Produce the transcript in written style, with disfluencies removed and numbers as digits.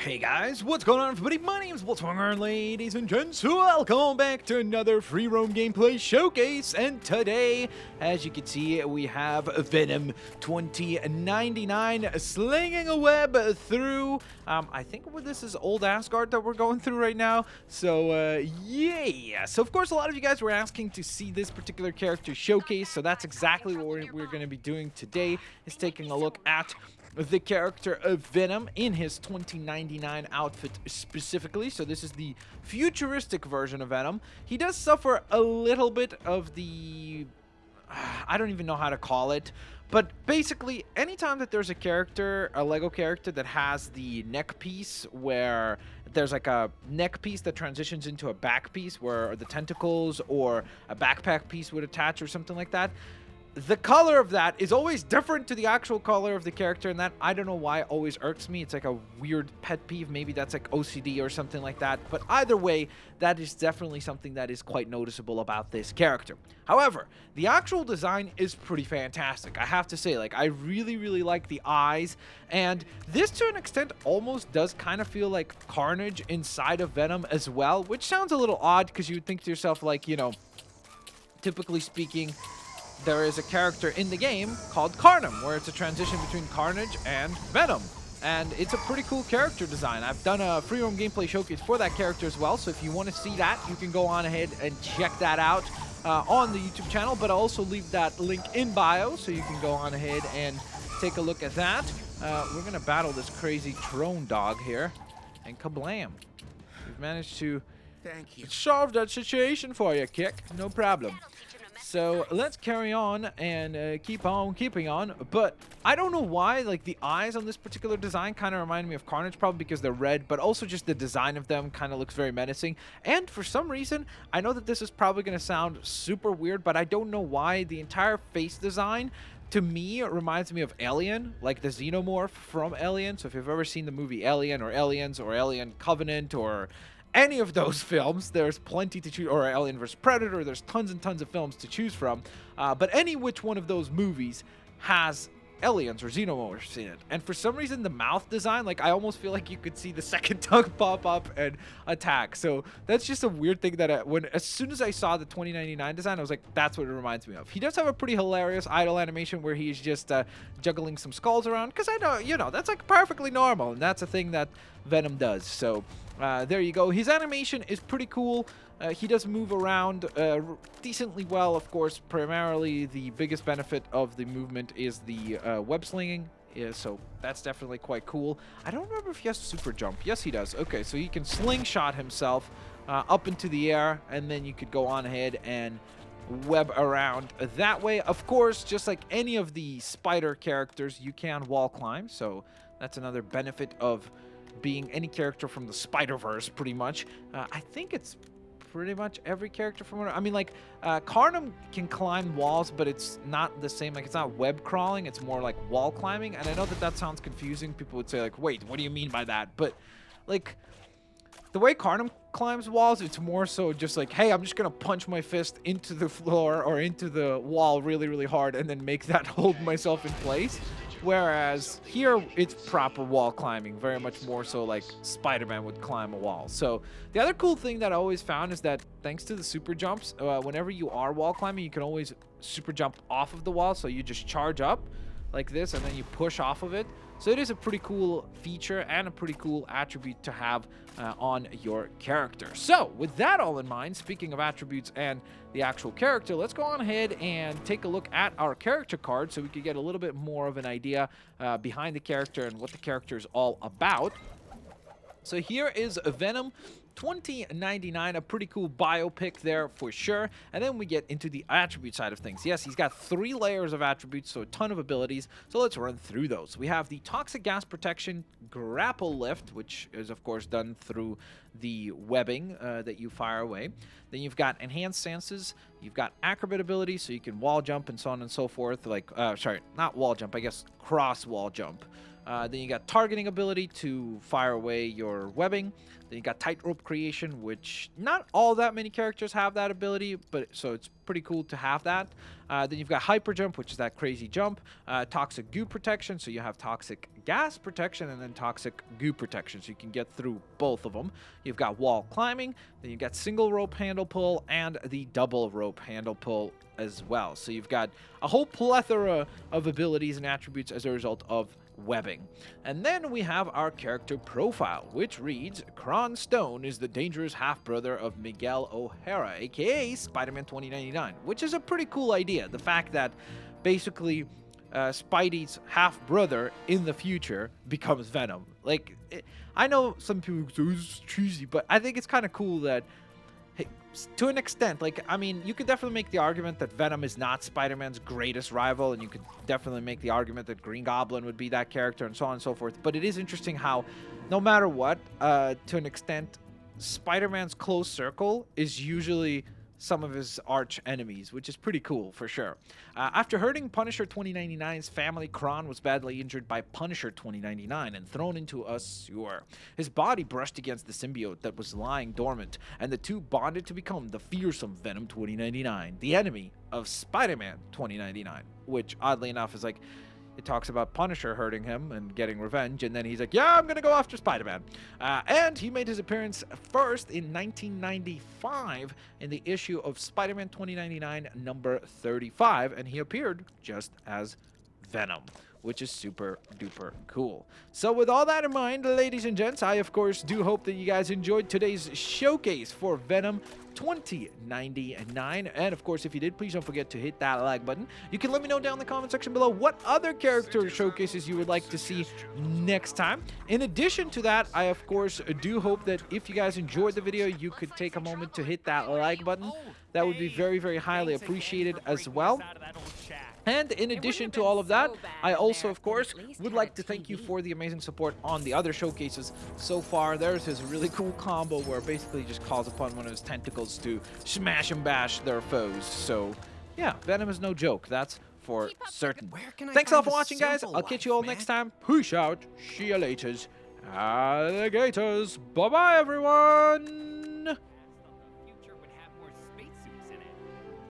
Hey guys, what's going on everybody? My name is Blitzwinger, ladies and gents. Welcome back to another free roam gameplay showcase. And today, as you can see, we have Venom 2099 slinging a web through, I think this is old Asgard that we're going through right now. So, yeah. So, of course, a lot of you guys were asking to see this particular character showcase. So that's exactly what we're going to be doing today, is taking a look at the character of Venom in his 2099 outfit specifically. So this is the futuristic version of Venom. He does suffer a little bit of the... I don't even know how to call it. But basically, anytime that there's a character, a Lego character that has the neck piece where there's like a neck piece that transitions into a back piece where the tentacles or a backpack piece would attach or something like that, the color of that is always different to the actual color of the character, and that, I don't know why, always irks me. It's like a weird pet peeve. Maybe that's like OCD or something like that. But either way, that is definitely something that is quite noticeable about this character. However, the actual design is pretty fantastic. I have to say, like, I really like the eyes, and this to an extent almost does kind of feel like Carnage inside of Venom as well, which sounds a little odd because you would think to yourself, like, you know, typically speaking, there is a character in the game called Carnom, where it's a transition between Carnage and Venom. And it's a pretty cool character design. I've done a free roam gameplay showcase for that character as well, so if you want to see that, you can go on ahead and check that out on the YouTube channel, but I'll also leave that link in bio, so you can go on ahead and take a look at that. We're going to battle this crazy drone dog here, and kablam. We've managed to solve that situation for you, Kick. No problem. So let's carry on and keep on keeping on. But I don't know why, like, the eyes on this particular design kind of remind me of Carnage, probably because they're red, but also just the design of them kind of looks very menacing. And for some reason, I know that this is probably going to sound super weird, but I don't know why the entire face design, to me, it reminds me of Alien, like the xenomorph from Alien. So if you've ever seen the movie Alien or Aliens or Alien Covenant or any of those films, there's plenty to choose, or Alien vs. Predator, there's tons and tons of films to choose from, but any which one of those movies has aliens or xenomorphs in it. And for some reason, the mouth design, like, I almost feel like you could see the second tongue pop up and attack. So that's just a weird thing that as soon as I saw the 2099 design, I was like, that's what it reminds me of. He does have a pretty hilarious idle animation where he's just juggling some skulls around, because I know, you know, that's like perfectly normal, and that's a thing that Venom does. So there you go. His animation is pretty cool. He does move around decently well, of course. Primarily, the biggest benefit of the movement is the web slinging. Yeah, so that's definitely quite cool. I don't remember if he has super jump. Yes, he does. Okay, so he can slingshot himself up into the air, and then you could go on ahead and web around that way. Of course, just like any of the spider characters, you can wall climb. So that's another benefit of being any character from the Spider-Verse, pretty much. I think it's pretty much every character from... I mean, like, Carnom can climb walls, but it's not the same. Like, it's not web crawling. It's more like wall climbing. And I know that that sounds confusing. People would say, like, wait, what do you mean by that? But, like, the way Carnom climbs walls, it's more so just like, hey, I'm just going to punch my fist into the floor or into the wall really hard and then make that hold myself in place. Whereas here, it's proper wall climbing, very much more so like Spider-Man would climb a wall. So the other cool thing that I always found is that thanks to the super jumps, whenever you are wall climbing, you can always super jump off of the wall. So you just charge up like this, and then you push off of it. So it is a pretty cool feature and a pretty cool attribute to have on your character. So with that all in mind, speaking of attributes and the actual character, let's go on ahead and take a look at our character card so we can get a little bit more of an idea behind the character and what the character is all about. So here is Venom 2099, a pretty cool biopic there for sure. And then we get into the attribute side of things. Yes, he's got 3 layers of attributes, so a ton of abilities. So let's run through those. We have the toxic gas protection, grapple lift, which is of course done through the webbing that you fire away. Then you've got enhanced stances. You've got acrobat ability, so you can wall jump and so on and so forth. Like, sorry, not wall jump, I guess cross wall jump. Then you got targeting ability to fire away your webbing. Then you got tightrope creation, which not all that many characters have that ability, but so it's pretty cool to have that. Then you've got Hyper Jump, which is that crazy jump. Toxic Goo Protection, so you have Toxic Gas Protection and then Toxic Goo Protection, so you can get through both of them. You've got Wall Climbing, then you've got Single Rope Handle Pull, and the Double Rope Handle Pull as well. So you've got a whole plethora of abilities and attributes as a result of webbing. And then we have our character profile, which reads, Kron Stone is the dangerous half-brother of Miguel O'Hara, aka Spider-Man 2099, which is a pretty cool idea. The fact that basically Spidey's half-brother in the future becomes Venom. Like, I know some people say it's cheesy, but I think it's kind of cool that, hey, to an extent, like, I mean, you could definitely make the argument that Venom is not Spider-Man's greatest rival, and you could definitely make the argument that Green Goblin would be that character, and so on and so forth. But it is interesting how, no matter what, to an extent, Spider-Man's close circle is usually some of his arch enemies, which is pretty cool for sure. After hurting Punisher 2099's family, Kron was badly injured by Punisher 2099 and thrown into a sewer. His body brushed against the symbiote that was lying dormant, and the two bonded to become the fearsome Venom 2099, the enemy of Spider-Man 2099, which oddly enough is like, it talks about Punisher hurting him and getting revenge, and then he's like, yeah, I'm gonna go after Spider-Man. And he made his appearance first in 1995 in the issue of Spider-Man 2099 number 35, and he appeared just as Venom, which is super duper cool. So with all that in mind, ladies and gents, I of course do hope that you guys enjoyed today's showcase for Venom 2099, and of course if you did, please don't forget to hit that like button. You can let me know down in the comment section below what other character showcases you would like to see next time. In addition to that, I of course do hope that if you guys enjoyed the video, you could take a moment to hit that like button. That would be very, very highly appreciated as well. And in addition to all of that, I also, of course, would like to thank you for the amazing support on the other showcases so far. There's this really cool combo where it basically just calls upon one of his tentacles to smash and bash their foes. So, yeah, Venom is no joke. That's for certain. Thanks all for watching, guys. I'll catch you all next time. Peace out. See you later. Alligators. Bye-bye, everyone.